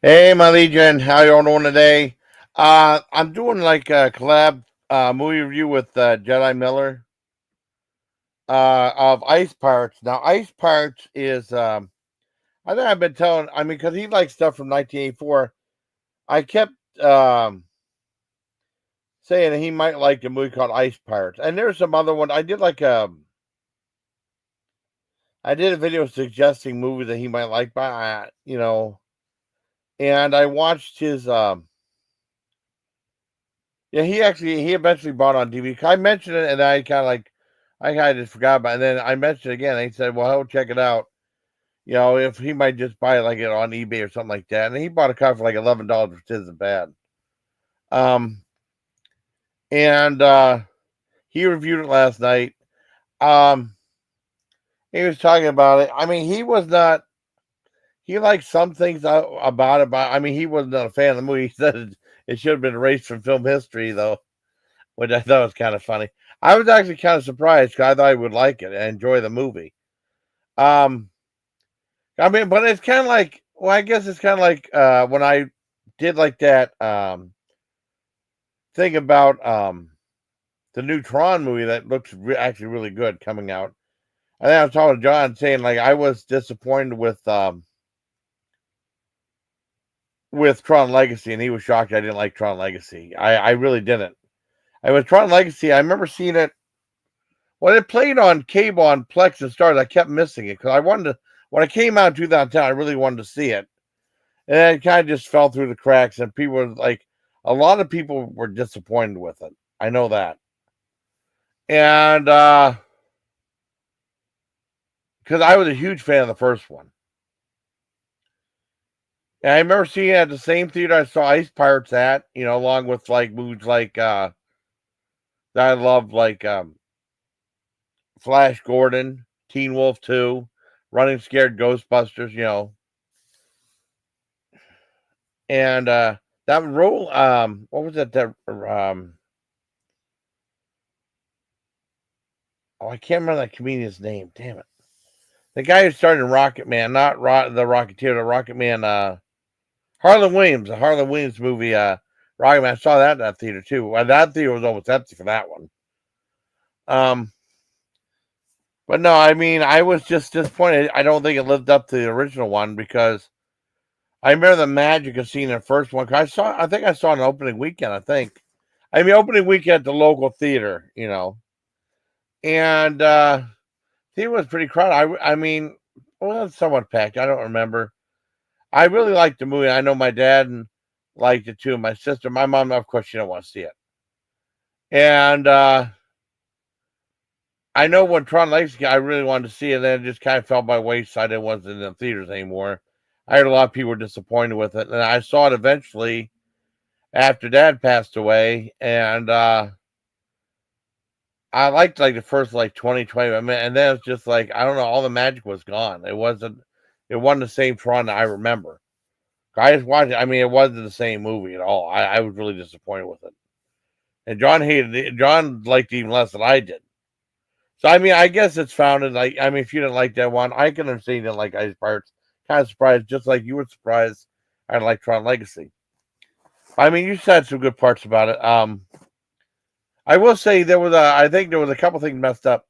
Hey, my Legion, how you all doing today? I'm doing like a collab movie review with Jedi Miller of Ice Pirates. Now, Ice Pirates is, I think I've been telling, I mean, because he likes stuff from 1984. I kept saying that he might like a movie called Ice Pirates. And there's some other one. I did a video suggesting movies that he might like, and I watched his, yeah, he eventually bought on DVD. I mentioned it, and I kind of just forgot about it. And then I mentioned it again, and he said, "Well, he'll check it out. If he might just buy it like it on eBay or something like that." And he bought a copy for like $11, which isn't bad. Um, and he reviewed it last night. Um, he was talking about it. I mean, he was not. He liked some things about it, but I mean, he wasn't a fan of the movie. He said it should have been erased from film history, though, which I thought was kind of funny. I was actually kind of surprised because I thought I would like it and enjoy the movie. Um, I mean, but it's kind of like, well, I guess it's kind of like when I did like that thing about the new Tron movie that looks actually really good coming out. I think I was talking to John saying like I was disappointed with Tron Legacy, and he was shocked I didn't like Tron Legacy. I really didn't. I was Tron Legacy. I remember seeing it when it played on cable on Plex and Stars. I kept missing it because I wanted to. When it came out in 2010, I really wanted to see it, and then it kind of just fell through the cracks. And people were like, a lot of people were disappointed with it. I know that, and because I was a huge fan of the first one, and I remember seeing it at the same theater I saw Ice Pirates at. Along with like movies like that I love, like Flash Gordon, Teen Wolf 2, Running Scared Ghostbusters. And that role, what was it? Oh, I can't remember that comedian's name. Damn it. The guy who started in Rocket Man, not the Rocketeer, the Rocket Man, Harlan Williams, the Harlan Williams movie, Rocket Man. I saw that in that theater too. Well, that theater was almost empty for that one. Um, but no, I mean, I was just disappointed. I don't think it lived up to the original one because I remember the magic of seeing the first one. I think I saw an opening weekend. Opening weekend at the local theater. And it was pretty crowded. I mean, well, it's somewhat packed. I don't remember. I really liked the movie. I know my dad liked it too. My sister, my mom, of course, she don't want to see it. And I know when Tron Legacy, I really wanted to see it, and then it just kind of fell by wayside. It wasn't in the theaters anymore. I heard a lot of people were disappointed with it, and I saw it eventually after Dad passed away, and I liked like the first like 20 minutes, and then it's just like I don't know, all the magic was gone. It wasn't the same Tron that I remember. I just watched it. I mean, it wasn't the same movie at all. I was really disappointed with it. And John hated it. John liked it even less than I did. So I mean, I guess it's founded like I mean, if you didn't like that one, I can understand you didn't like Ice Pirates. Kind of surprised, just like you were surprised I didn't like Tron Legacy. I mean, you said some good parts about it. I will say I think there was a couple things messed up.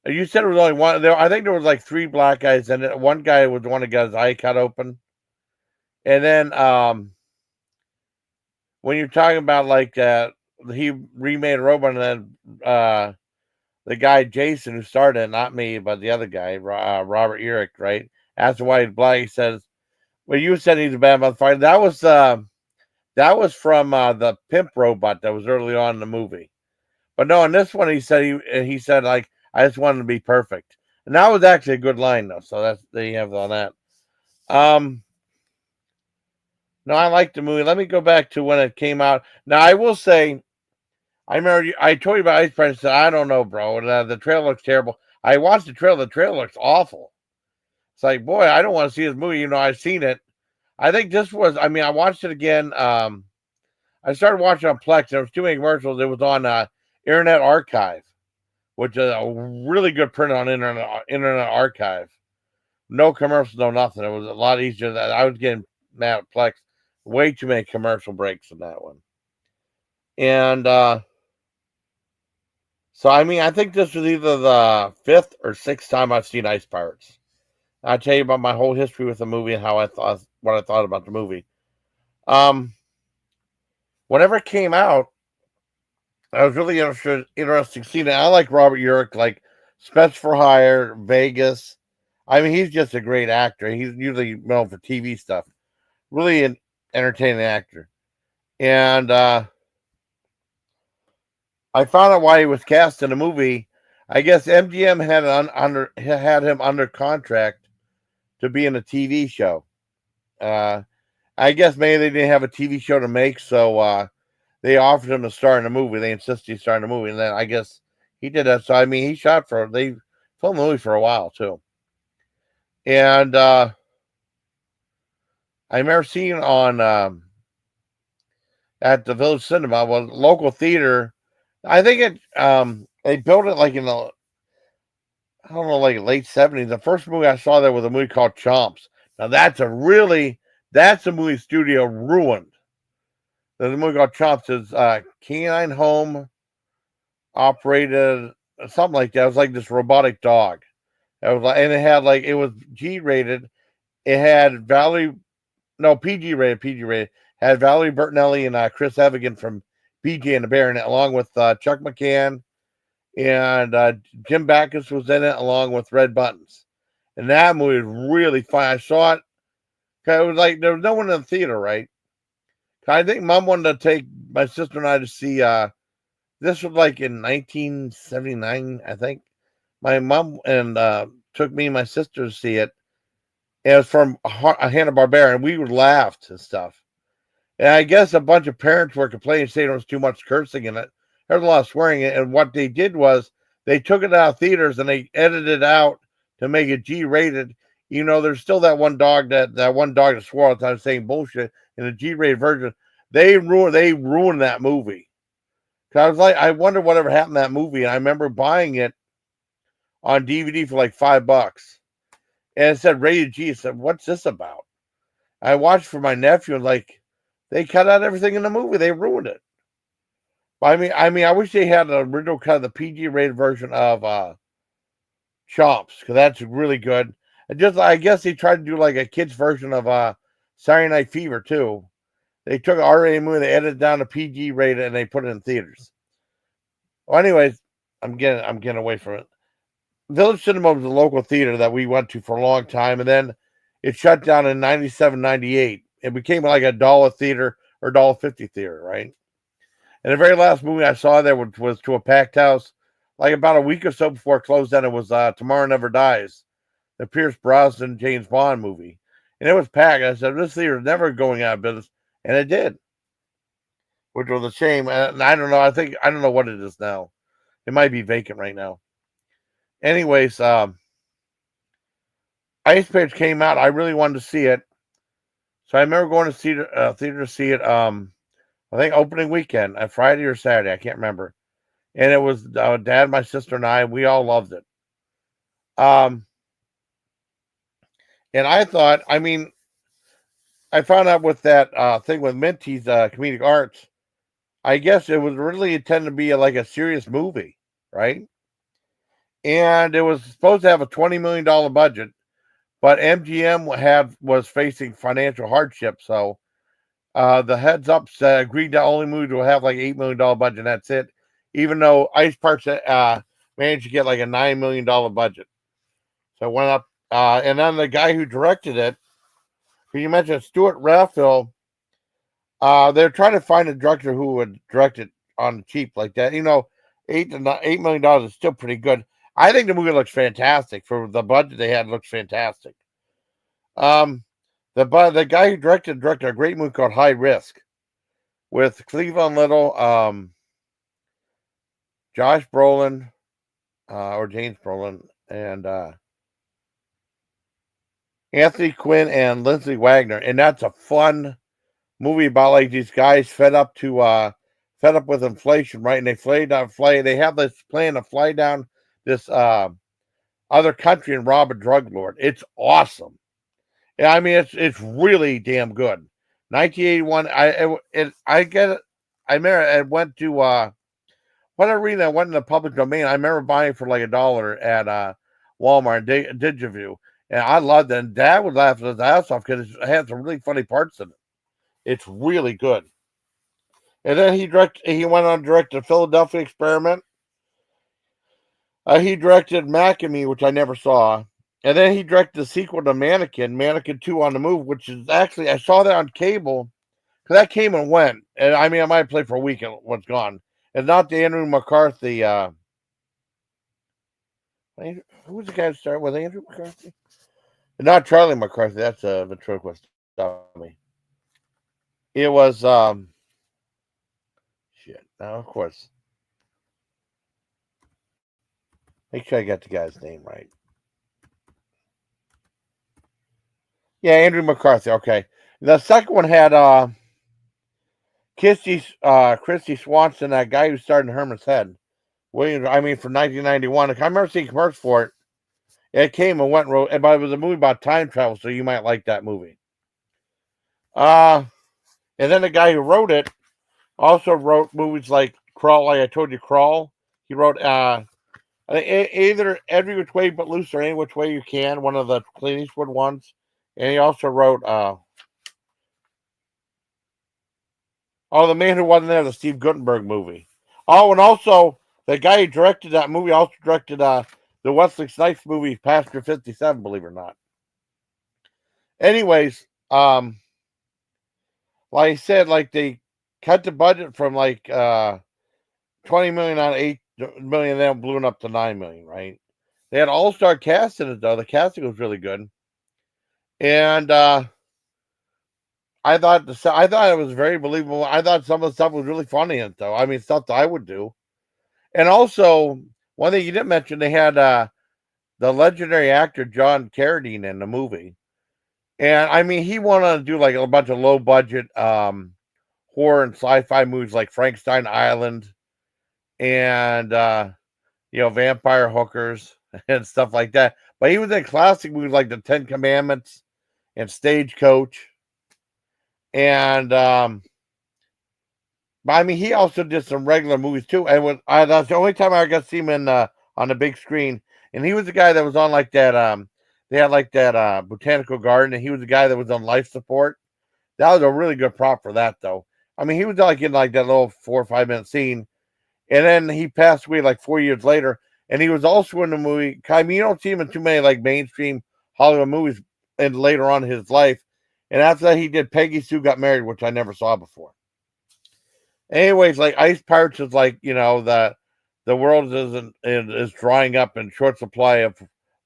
You said there was only one. I think there was like three black guys, and one guy was the one that got his eye cut open. And then when you're talking about like he remade a robot, and then the guy Jason who started it, not me, but the other guy, Robert Urich, right? Asked why he's black. He says, "Well, you said he's a bad motherfucker." That was from the pimp robot that was early on in the movie. But no, in this one he said like I just wanted to be perfect, and that was actually a good line though. So that's there you have on that. Um, no, I like the movie. Let me go back to when it came out. Now I will say I remember I told you about Ice Prince. I said I don't know, bro. The trailer looks terrible. I watched the trailer. The trailer looks awful. It's like, boy, I don't want to see this movie. I've seen it. I think this was. I mean, I watched it again. I started watching on Plex. There was too many commercials. It was on Internet Archive, which is a really good print on Internet Archive. No commercials, no nothing. It was a lot easier. That I was getting Matterplex. Way too many commercial breaks in that one. And so, I mean, I think this was either the fifth or sixth time I've seen Ice Pirates. I'll tell you about my whole history with the movie and how I thought, what I thought about the movie. Whenever it came out, I was really interested seeing it. I like Robert Urich, like Spec for Hire, Vegas. I mean, he's just a great actor. He's usually known for TV stuff. Really an entertaining actor. And I found out why he was cast in the movie. I guess MGM had him under contract to be in a TV show. I guess maybe they didn't have a TV show to make, so they offered him to star in the movie. They insisted he star in the movie, and then I guess he did that. So I mean, they filmed the movie for a while too. And I remember seeing on at the Village Cinema, local theater. I think they built it like in the, I don't know, like late 70s. The first movie I saw there was a movie called Chomps. Now that's a movie studio ruined. The movie called Chomps is canine home operated, something like that. It was like this robotic dog. And it was G rated. It had PG rated. Had Valerie Bertinelli and Chris Evigan from BJ and the Bear in it, along with Chuck McCann, and Jim Backus was in it, along with Red Buttons. And that movie was really fun. I saw it. It was like there was no one in the theater, right? I think Mom wanted to take my sister and I to see. This was like in 1979, I think. My mom and took me and my sister to see it. And it was from Hanna-Barbera, and we laughed and stuff. And I guess a bunch of parents were complaining, saying there was too much cursing in it. There was a lot of swearing in it. And what they did was they took it out of theaters and they edited it out to make it G-rated. You know, there's still that one dog that swore all the time saying bullshit in the G-rated version. They ruined that movie. Cause I was like, I wonder whatever happened to that movie. And I remember buying it on DVD for like $5. And it said rated G. I said, what's this about? I watched for my nephew and like, they cut out everything in the movie. They ruined it. I mean, I wish they had an original cut of the PG rated version of Chomps, because that's really good. I guess they tried to do like a kid's version of Saturday Night Fever too. They took an R-rated movie, they edited down to PG rated, and they put it in theaters. Well, anyways, I'm getting away from it. Village Cinema was a local theater that we went to for a long time, and then it shut down in 97, 98. It became like a dollar theater or $1.50 theater, right? And the very last movie I saw there was to a packed house, like about a week or so before it closed down. It was Tomorrow Never Dies, the Pierce Brosnan James Bond movie. And it was packed. I said, this theater is never going out of business. And it did, which was a shame. And I don't know. I don't know what it is now. It might be vacant right now. Anyways, Ice Pirates came out. I really wanted to see it. So I remember going to theater to see it, I think opening weekend, Friday or Saturday. I can't remember. And it was Dad, my sister, and I. We all loved it. And I thought, I mean, I found out with that thing with Minty's Comedic Arts, I guess it was really intended to be like a serious movie, right? And it was supposed to have a $20 million budget, but MGM was facing financial hardship, so the heads ups agreed to only movie to have like $8 million budget, and that's it. Even though Ice Parks managed to get like a $9 million budget, so it went up. And then the guy who directed it, who you mentioned, Stuart Raffel, they're trying to find a director who would direct it on the cheap like that. You know, $8 million is still pretty good. I think the movie looks fantastic for the budget they had. It looks fantastic. The guy who directed a great movie called High Risk with Cleveland Little, Josh Brolin, or James Brolin, and Anthony Quinn and Lindsay Wagner, and that's a fun movie about like these guys fed up with inflation, right? And they have this plan to fly down this other country and rob a drug lord. It's awesome. Yeah, I mean it's really damn good. 1981. I get it. I remember I went to what arena I went in the public domain. I remember buying it for like $1 at Walmart and Digiview, and I loved it. And Dad would laugh his ass off because it had some really funny parts in it. It's really good. And then he went on to direct the Philadelphia Experiment. He directed Mac and Me, which I never saw. And then he directed the sequel to Mannequin 2 on the Move, which is actually, I saw that on cable because that came and went. And I mean, I might have played for a week and was gone. It's not the Andrew McCarthy. Who was the guy that started with Andrew McCarthy? Not Charlie McCarthy. That's a ventriloquist dummy. It was, shit. Now, of course. Make sure I got the guy's name right. Yeah, Andrew McCarthy. Okay. The second one had Christy Swanson, that guy who starred in Herman's Head. Williams, I mean, from 1991. I remember seeing commercials for it. It came and went, but it was a movie about time travel, so you might like that movie. And then the guy who wrote it also wrote movies like Crawl, like I told you, Crawl. He wrote either Every Which Way But Loose or Any Which Way You Can, one of the Clint Eastwood ones. And he also wrote The Man Who Wasn't There, the Steve Guttenberg movie. Oh, and also the guy who directed that movie also directed the Wesley Snipes movie Passenger 57, believe it or not. Anyways, like I said, like they cut the budget from like 20 million on 8 million, then blew it up to 9 million, right? They had all-star cast in it though. The casting was really good. And I thought it was very believable. I thought some of the stuff was really funny in it, though. I mean, stuff that I would do. And also, one thing you didn't mention, they had the legendary actor John Carradine in the movie, and I mean, he wanted to do like a bunch of low budget horror and sci-fi movies like Frankenstein Island and vampire hookers and stuff like that. But he was in classic movies like The Ten Commandments and Stagecoach. And but I mean, he also did some regular movies too. And that's the only time I got to see him in on the big screen. And he was the guy that was on like that. They had like that botanical garden, and he was the guy that was on life support. That was a really good prop for that, though. I mean, he was like in like that little 4 or 5 minute scene, and then he passed away like 4 years later. And he was also in the movie. I mean, you don't see him in too many like mainstream Hollywood movies. And later on in his life. And after that, he did Peggy Sue Got Married, which I never saw before. Anyways, like Ice Pirates is like, the world is drying up in short supply of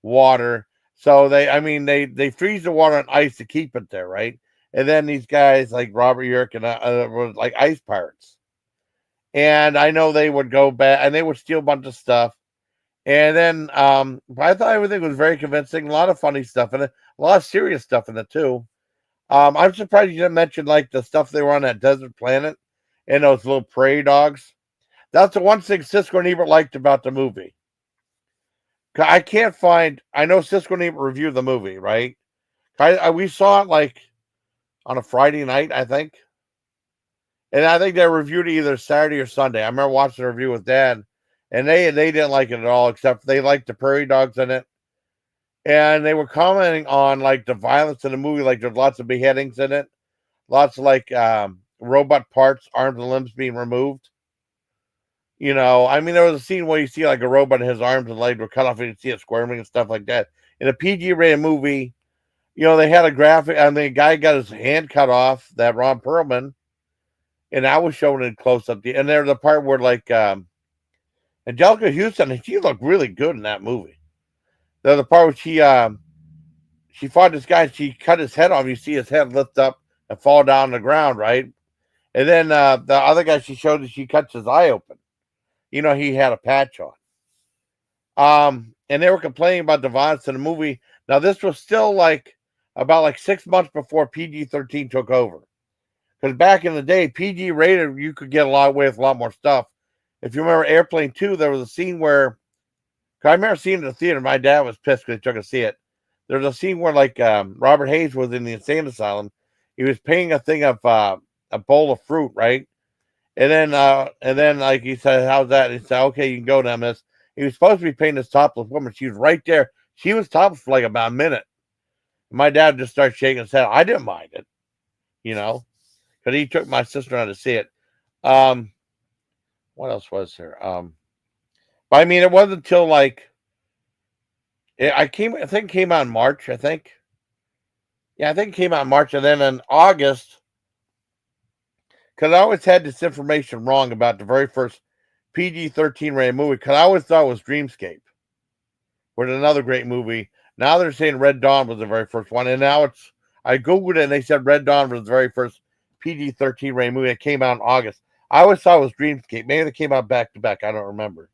water. So they freeze the water on ice to keep it there, right? And then these guys like Robert Urich and were like ice pirates. And I know they would go back and they would steal a bunch of stuff. And then I thought everything was very convincing. A lot of funny stuff in it, a lot of serious stuff in it too. I'm surprised you didn't mention like the stuff they were on that desert planet and those little prairie dogs. That's the one thing Siskel and Ebert liked about the movie. I can't find. I know Siskel and Ebert reviewed the movie, right? We saw it like on a Friday night, I think, and I think they reviewed it either Saturday or Sunday. I remember watching the review with Dad, and they didn't like it at all, except they liked the prairie dogs in it. And they were commenting on like the violence in the movie, like there's lots of beheadings in it, lots of like robot parts, arms and limbs being removed. I mean, there was a scene where you see like a robot and his arms and legs were cut off and you see it squirming and stuff like that. In a PG-rated movie, they had a graphic, and the guy got his hand cut off, that Ron Perlman, and I was showing it close up. And there's a part where like Angelica Houston, she looked really good in that movie. There's a part where she fought this guy, and she cut his head off. You see his head lift up and fall down on the ground, right? And then the other guy she showed that she cuts his eye open. He had a patch on. And they were complaining about the violence in the movie. Now, this was still like about like 6 months before PG-13 took over. Because back in the day, PG rated, you could get away with a lot more stuff. If you remember Airplane 2, there was a scene where, I remember seeing it in the theater. My dad was pissed because he took to see it. There's a scene where like Robert Hayes was in the insane asylum. He was paying a thing of a bowl of fruit, right? And then like he said, "How's that?" And he said, "Okay, you can go down this." He was supposed to be paying this topless woman. She was right there. She was topless for like about a minute. My dad just started shaking his head. I didn't mind it, you know, because he took my sister on to see it. Um, what else was there? But I mean, it wasn't until like I came. I think it came out in March. I think. Yeah, I think it came out in March, and then in August, because I always had this information wrong about the very first PG-13 rated movie. Because I always thought it was Dreamscape, was another great movie. Now they're saying Red Dawn was the very first one, and now it's. I googled it, and they said Red Dawn was the very first PG-13 rated movie that came out in August. I always thought it was Dreamscape. Maybe they came out back to back. I don't remember.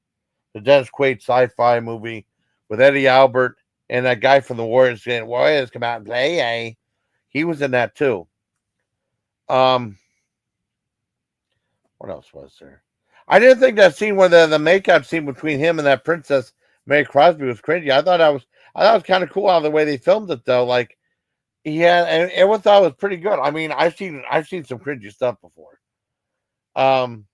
The Dennis Quaid sci-fi movie with Eddie Albert and that guy from the Warriors saying Warriors come out and play. Hey, he was in that too. Um, what else was there? I didn't think that scene where the makeout scene between him and that princess Mary Crosby was cringy. I thought it was kind of cool how the way they filmed it though. Like he had, and everyone thought it was pretty good. I mean, I've seen some cringy stuff before. Um,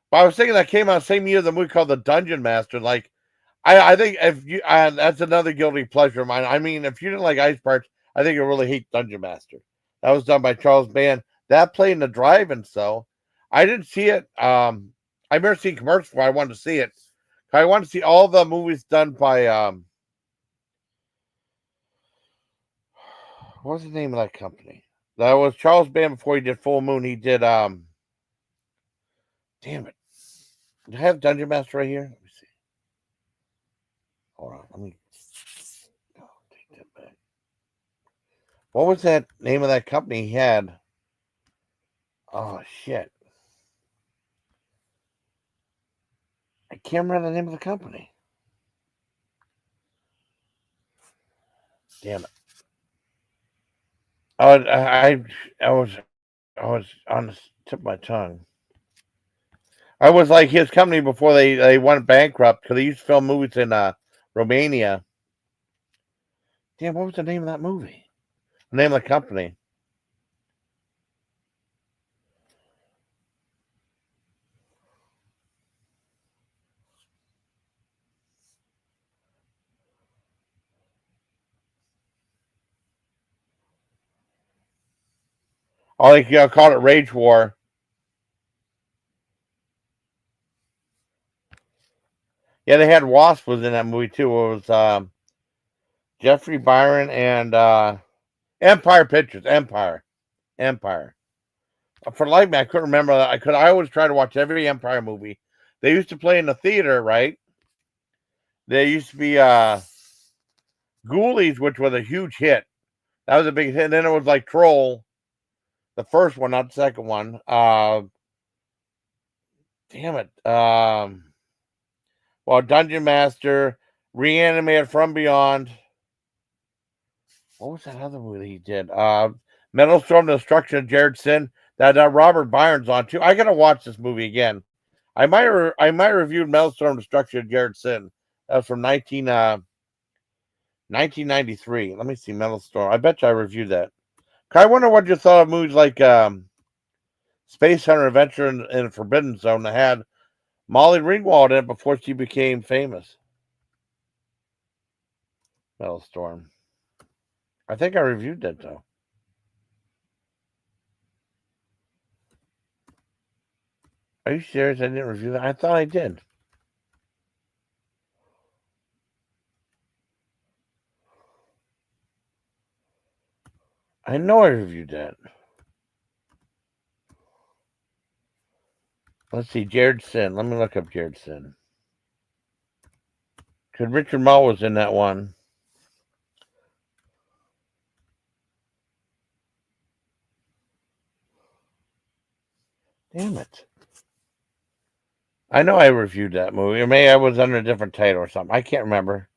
but I was thinking that came out the same year the movie called The Dungeon Master. Like I think if you that's another guilty pleasure of mine. I mean, if you didn't like Ice Parts, I think you really hate Dungeon Master. That was done by Charles Band. That played in the drive-in, so I didn't see it. I've never seen commercials before. I wanted to see it. I wanted to see all the movies done by what was the name of that company? That was Charles Band before he did Full Moon. He did damn it. Do I have Dungeon Master right here? Let me see. Hold on. Let me take that back. What was that name of that company he had? Oh shit. I can't remember the name of the company. Damn it. Oh, I was on the tip of my tongue. I was like his company before they went bankrupt because they used to film movies in Romania. Damn, what was the name of that movie? The name of the company. Oh, they called it Rage War. Yeah, they had Wasp was in that movie too. It was Jeffrey Byron and Empire Pictures. Empire. For life, me, I couldn't remember that. I always try to watch every Empire movie. They used to play in the theater, right? There used to be Ghoulies, which was a huge hit. That was a big hit. And then it was like Troll, the first one, not the second one. Damn it. Well, Dungeon Master, Reanimated from Beyond. What was that other movie he did? Metal Storm, The Destruction of Jared Sin. That Robert Byron's on too. I gotta watch this movie again. I might review Metal Storm, Destruction of Jared Sin. That was from 1993. Let me see Metal Storm. I bet you I reviewed that. I wonder what you thought of movies like Space Hunter Adventure and Forbidden Zone that had Molly Ringwald in it before she became famous. Metal Storm. I think I reviewed that though. Are you serious? I didn't review that. I thought I did. I know I reviewed that. Let's see, Jared Sin. Let me look up Jared Sin. Because Richard Mull was in that one. Damn it. I know I reviewed that movie. Or maybe I was under a different title or something. I can't remember.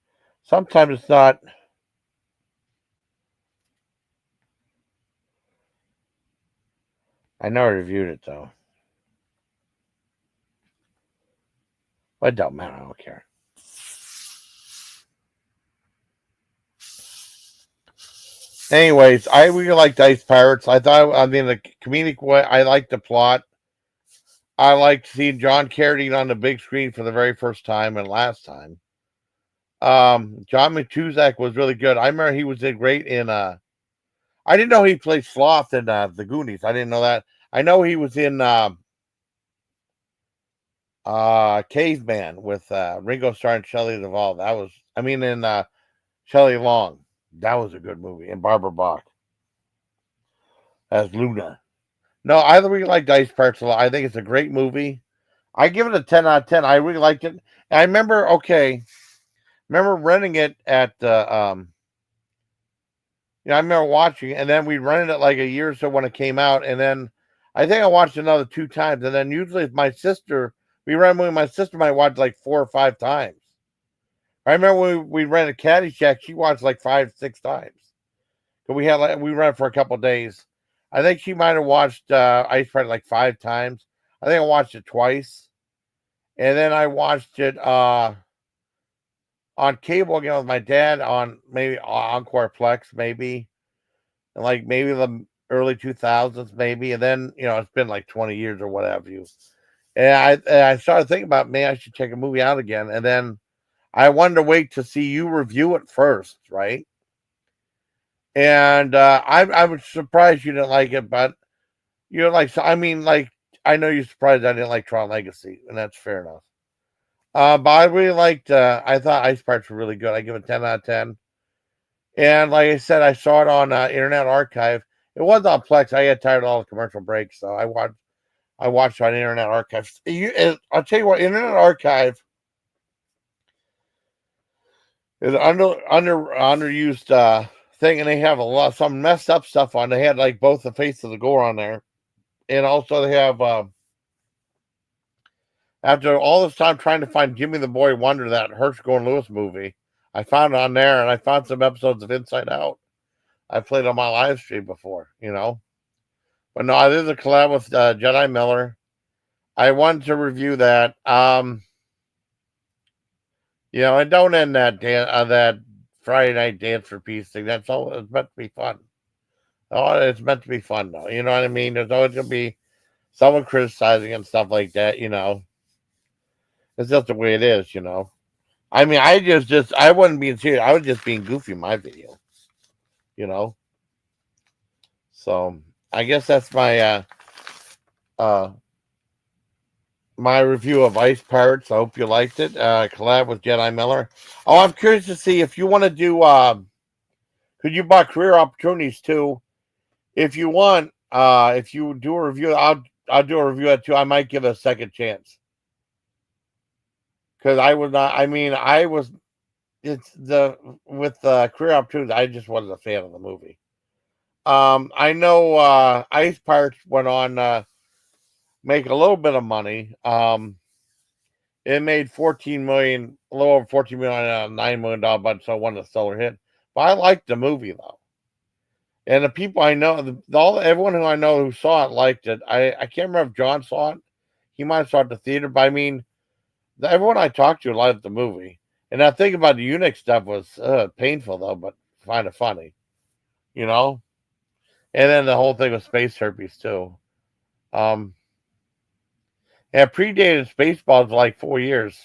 Sometimes it's not. I know I reviewed it though. But it don't matter. I don't care. Anyways, I really liked Ice Pirates. I mean, the comedic way, I liked the plot. I liked seeing John Carradine on the big screen for the very first time and last time. John Matuzak was really good. I remember he was great in. I didn't know he played Sloth in the Goonies. I didn't know that. I know he was in Caveman with Ringo Starr and Shelley Duvall. That was, I mean, in Shelley Long. That was a good movie. And Barbara Bach as Luna. No, I really like Dice Parts a lot. I think it's a great movie. I give it a 10 out of 10. I really liked it. And I remember renting it at I remember watching it, and then we rented it like a year or so when it came out, and then I think I watched another 2 times, and then usually with my sister, we rent when my sister might watch like 4 or 5 times. I remember when we rented Caddyshack, she watched like 5, 6 times. So we rented for a couple of days. I think she might have watched Ice Fight like 5 times. I think I watched it twice, and then I watched it on cable again with my dad on maybe Encoreplex, maybe, and like maybe the early 2000s, maybe, and then it's been like 20 years or whatever. And I started thinking about, man, I should check a movie out again, and then I wanted to wait to see you review it first, right? And I was surprised you didn't like it, but you're like, so I mean, like, I know you're surprised I didn't like Tron Legacy, and that's fair enough. But I really liked. I thought Ice Pirates were really good. I give it 10 out of 10. And like I said, I saw it on Internet Archive. It was on Plex. I got tired of all the commercial breaks, so I watched on Internet Archive. I'll tell you what, Internet Archive is underused thing, and they have some messed up stuff on. They had like both the Face of the Gore on there, and also they have after all this time trying to find Jimmy the Boy Wonder, that Hirsch Gordon Lewis movie, I found it on there, and I found some episodes of Inside Out. I played on my live stream before. But no, this is a collab with Jedi Miller. I wanted to review that. And don't end that Friday night dance for peace thing. That's all. It's meant to be fun. Oh, it's meant to be fun, though. You know what I mean? There's always gonna be someone criticizing and stuff like that. It's just the way it is. I mean, I wasn't being serious. I was just being goofy in my video. You know. So I guess that's uh my review of Ice Pirates. I hope you liked it. Collab with Jedi Miller. Oh, I'm curious to see if you want to do could you buy career opportunities too? If you want, if you do a review, I'll do a review of it too. I might give it a second chance. Because I was not I was it's the with career opportunities, I just wasn't a fan of the movie. I know Ice Pirates went on make a little bit of money. It made 14 million, a little over 14 million on a $9 million budget, so it wasn't a stellar hit. But I liked the movie though, and the people I know, everyone who I know who saw it liked it. I can't remember if John saw it. He might have saw it at the theater, but I mean, everyone I talked to liked the movie. And I think about the Unix stuff was painful though, but kind of funny, you know. And then the whole thing with space herpes too. Um, it predated Spaceballs like 4 years.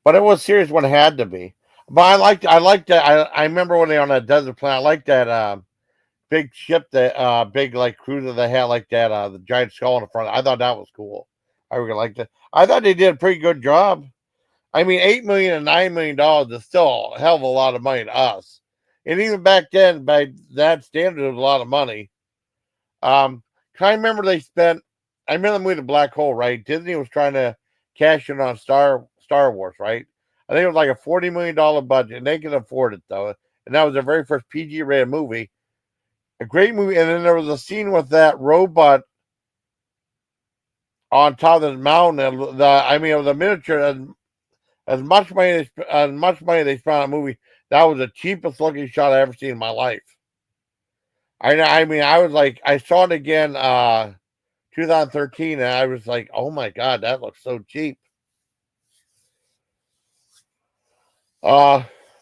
But it was serious when it had to be. But I liked that. I remember when they were on that desert planet. I liked that big ship, that big like cruiser they had, like that the giant skull in the front. I thought that was cool. I really liked it. I thought they did a pretty good job. I mean, $8 million and $9 million is still a hell of a lot of money to us. And even back then, by that standard, it was a lot of money. I remember I remember the movie The Black Hole, right? Disney was trying to cash in on Star Wars, right? I think it was like a $40 million budget, and they could afford it though. And that was their very first PG rated movie. A great movie. And then there was a scene with that robot on top of the mountain. And it was a miniature. As much money they spent on a movie, that was the cheapest looking shot I ever seen in my life. I was like, I saw it again 2013, and I was like, oh my god, that looks so cheap.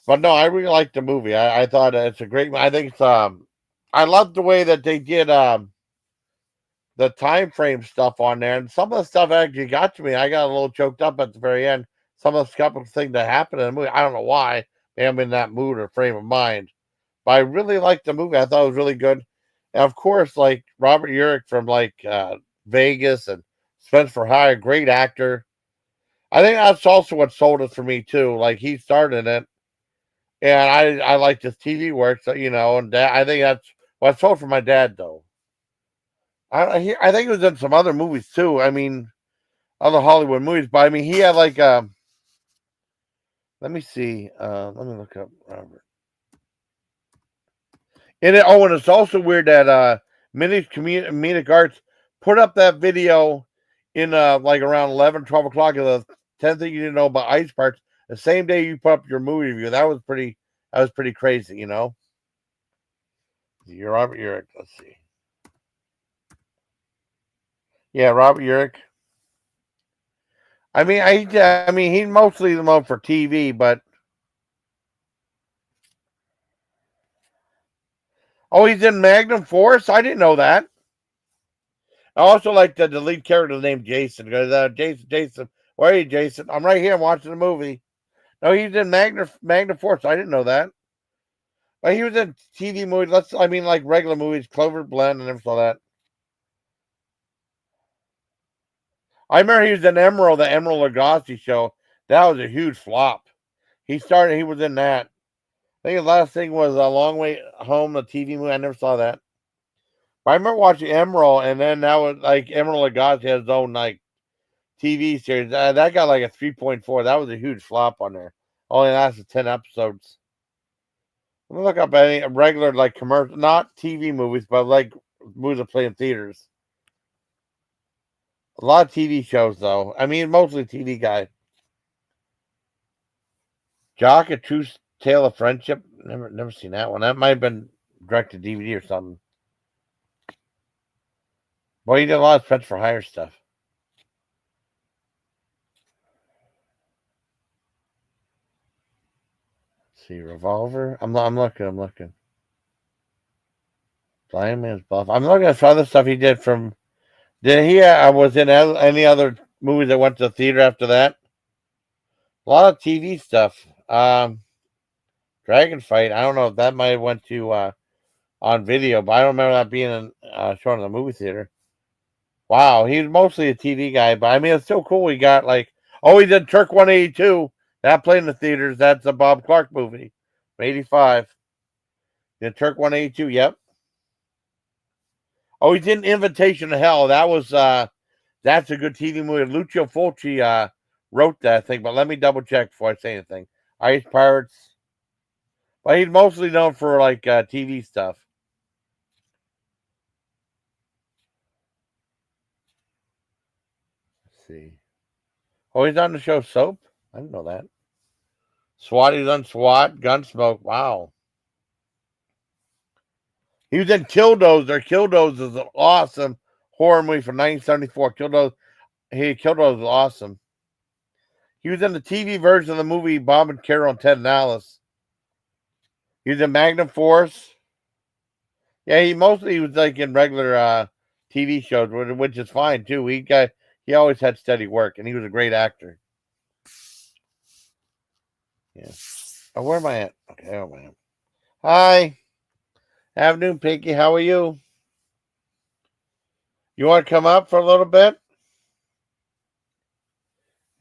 But no, I really liked the movie. I thought it's a great. I think it's I love the way that they did the time frame stuff on there, and some of the stuff actually got to me. I got a little choked up at the very end. Some of the couple things that happened in the movie, I don't know why. Maybe I'm in that mood or frame of mind, but I really liked the movie. I thought it was really good, and of course, like Robert Urich from like Vegas and Spence for Hire, great actor. I think that's also what sold it for me too. Like he started it, and I liked his TV work, so and I think that's what sold for my dad though. I think he was in some other movies too. I mean, other Hollywood movies, but I mean, he had like let me see, let me look up Robert. And it's also weird that Minnie's Comedic Arts put up that video in like around 11, 12 o'clock of the 10 thing you didn't know about ice parts. The same day you put up your movie review. That was pretty crazy, You're Robert Urich. Let's see. Yeah, Robert Urich. I mean, he's mostly the one for TV, but oh, he's in Magnum Force. I didn't know that. I also like the lead character named Jason because Jason, where are you, Jason? I'm right here. I'm watching the movie. No, he's in Magnum Force. I didn't know that. But he was in TV movies. I mean, like regular movies, Clover Blend, and everything like that. I remember he was in Emerald, the Emerald Lagasse show. That was a huge flop. He was in that. I think the last thing was A Long Way Home, the TV movie. I never saw that. But I remember watching Emerald, and then that was like Emerald Lagasse has his own like TV series. That got like a 3.4. That was a huge flop on there. Only lasted 10 episodes. Let me look up any regular like commercial, not TV movies, but like movies that play in theaters. A lot of TV shows though. I mean, mostly TV guy. Jock, A True Tale of Friendship. Never seen that one. That might have been direct to DVD or something. Well, he did a lot of Spence for Hire stuff. Let's see, Revolver. I'm looking. I'm looking. Blind Man's Buff. I'm looking at some other stuff he did from. Did he? Was in any other movies that went to the theater after that? A lot of TV stuff. Dragon Fight. I don't know if that might have went to on video, but I don't remember that being shown in the movie theater. Wow, he's mostly a TV guy, but I mean it's still cool. He got like, oh, he did Turk 182. That played in the theaters. That's a Bob Clark movie, 85. Did Turk 182? Yep. Oh, he did an Invitation to Hell. That's a good TV movie. Lucio Fulci wrote that thing, but let me double check before I say anything. Ice Pirates. Well, he's mostly known for like TV stuff. Let's see. Oh, he's on the show Soap? I didn't know that. SWAT, he's on SWAT, Gunsmoke. Wow. He was in Killdozer. Killdozer is an awesome horror movie from 1974. Killdozer is awesome. He was in the TV version of the movie Bob and Carol and Ted and Alice. He was in Magnum Force. Yeah, he was like in regular TV shows, which is fine too. He always had steady work, and he was a great actor. Yeah. Oh, where am I at? Okay, where am I at? Hi. Afternoon, Pinky. How are you? You want to come up for a little bit?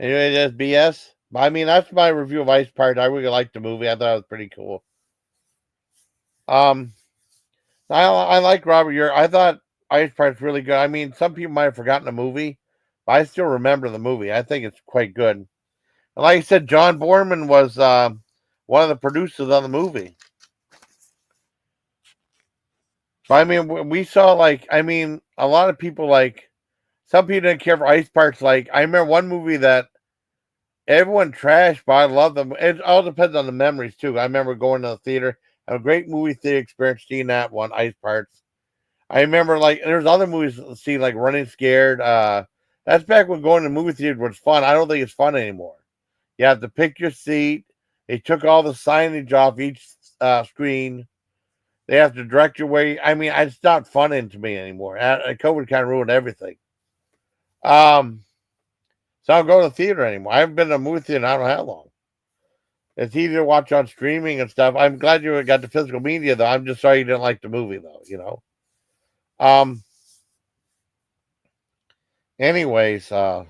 Anyway, that's BS. I mean, that's my review of Ice Pirate. I really liked the movie. I thought it was pretty cool. I like Robert Urich. I thought Ice Pirate's really good. I mean, some people might have forgotten the movie, but I still remember the movie. I think it's quite good. And like I said, John Borman was one of the producers on the movie. But I mean, we saw a lot of people some people didn't care for Ice Pirates. Like I remember one movie that everyone trashed, but I love them. It all depends on the memories too. I remember going to the theater, have a great movie theater experience seeing that one, Ice Pirates. I remember there's other movies seen like Running Scared. That's back when going to movie theater was fun. I don't think it's fun anymore. You have to pick your seat. They took all the signage off each screen. They have to direct your way. I mean, it's not fun to me anymore. COVID kind of ruined everything. So I don't go to the theater anymore. I haven't been to a movie theater in I don't know how long. It's easy to watch on streaming and stuff. I'm glad you got the physical media, though. I'm just sorry you didn't like the movie, though. Um. Anyways, I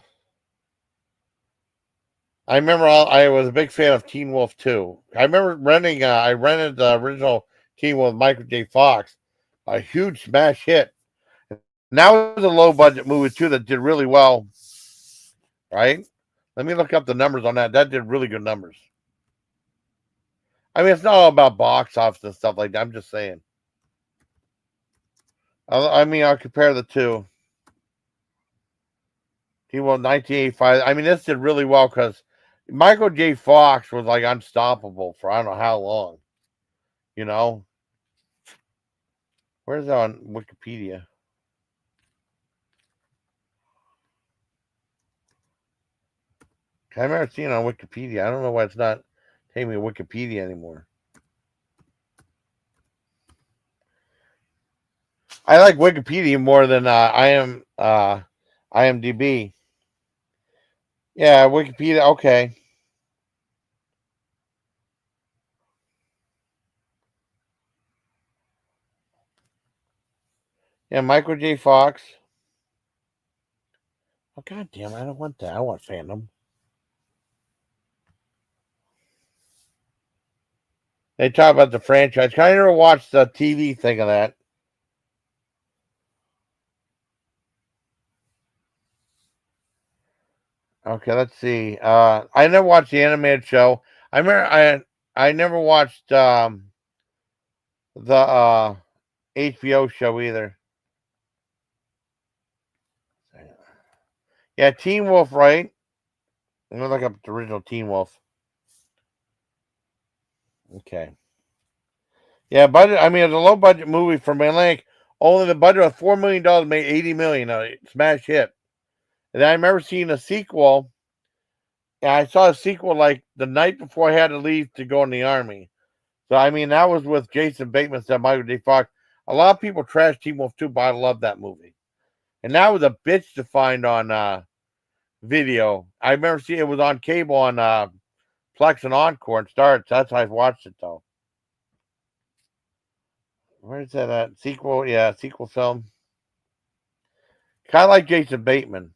remember I was a big fan of Teen Wolf 2. I remember renting. I rented the original Teen Wolf with Michael J. Fox, a huge smash hit. And that was a low budget movie too that did really well. Right? Let me look up the numbers on that. That did really good numbers. I mean, it's not all about box office and stuff like that. I'm just saying. I mean, I'll compare the two. Teen Wolf 1985. I mean, this did really well because Michael J. Fox was like unstoppable for I don't know how long. You know, where's that on Wikipedia? I remember seeing it on Wikipedia. I don't know why it's not taking me to Wikipedia anymore. I like Wikipedia more than IMDb. Yeah, Wikipedia. Okay. Yeah, Michael J. Fox. Oh god damn! I don't want that. I want Phantom. They talk about the franchise. Can I never watch the TV thing of that? Okay, let's see. I never watched the animated show. I remember I never watched the HBO show either. Yeah, Teen Wolf, right? I'm gonna look up the original Teen Wolf. Okay. Yeah, budget. I mean, it's a low budget movie from Atlantic. Only the budget of $4 million made 80 million. Smash hit. And I remember seeing a sequel. And I saw a sequel like the night before I had to leave to go in the army. So I mean, that was with Jason Bateman and Michael J. Fox. A lot of people trash Teen Wolf 2, but I love that movie. And that was a bitch to find on video. I remember seeing it was on cable on Plex and Encore and Starts. That's how I watched it though. Where's that at? Sequel, yeah, sequel film. Kind of like Jason Bateman.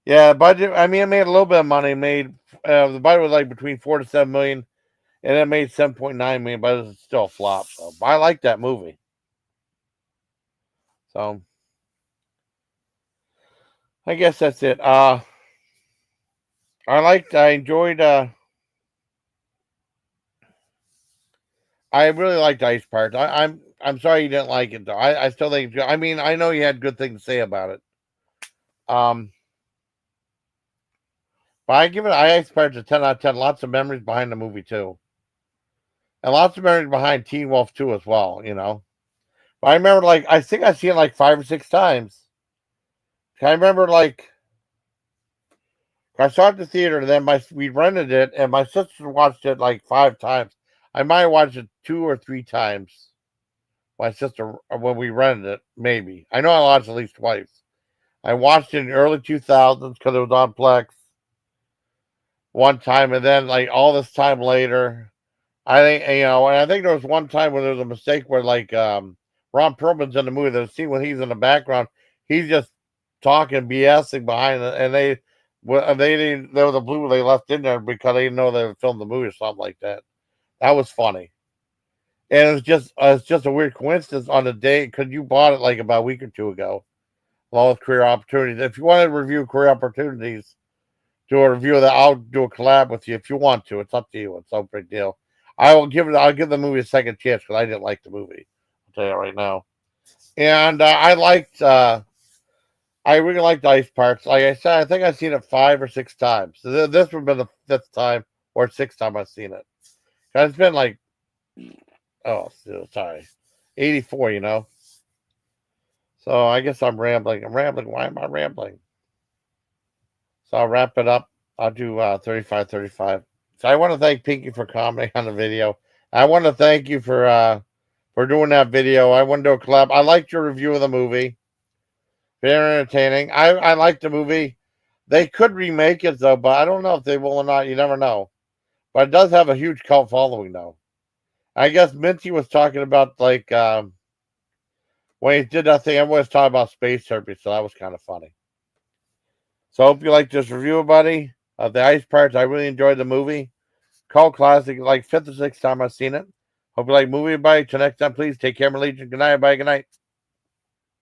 Yeah, budget. I mean, it made a little bit of money. It made the budget was like between 4 to 7 million, and it made 7.9 million, but it's still a flop. So, but I like that movie. So, I guess that's it. I enjoyed. I really liked Ice Pirates. I'm sorry you didn't like it though. I still think. I mean, I know you had good things to say about it. Um, but I give it Ice Pirates a 10 out of 10. Lots of memories behind the movie too, and lots of memories behind Teen Wolf too as well. But I remember like I think I've seen it like 5 or 6 times. I remember like I saw it at the theater, and then we rented it, and my sister watched it like 5 times. I might have watched it 2 or 3 times. My sister when we rented it, maybe. I know I watched it at least twice. I watched it in the early 2000s because it was on Plex one time, and then like all this time later, I think and I think there was one time where there was a mistake where like Ron Perlman's in the movie. There's a scene when he's in the background, he's just talking BSing behind it, and they didn't there was a blue they left in there because they didn't know they would film the movie or something like that. That was funny, and it's just a weird coincidence on the day because you bought it like about a week or two ago, along with Career Opportunities. If you want to review Career Opportunities, do a review of that. I'll do a collab with you if you want to. It's up to you. It's no big deal. I'll give the movie a second chance because I didn't like the movie. I'll tell you right now. And I really liked Ice Parks. Like I said, I think I've seen it 5 or 6 times. So this would have been the fifth time or sixth time I've seen it. It's been like, oh, sorry, 84. So I guess I'm rambling. I'm rambling. Why am I rambling? So I'll wrap it up. I'll do 35, 35. So I want to thank Pinky for commenting on the video. I want to thank you for doing that video. I want to do a collab. I liked your review of the movie. Very entertaining. I liked the movie. They could remake it though, but I don't know if they will or not. You never know. But it does have a huge cult following though. I guess Minty was talking about like when he did that thing, everyone was talking about space herpes, so that was kind of funny. So I hope you like this review, buddy, of the Ice Pirates. I really enjoyed the movie. Cult classic, like fifth or sixth time I've seen it. Hope you like movie, buddy. Till next time, please take care, my legion. Good night, bye, good night.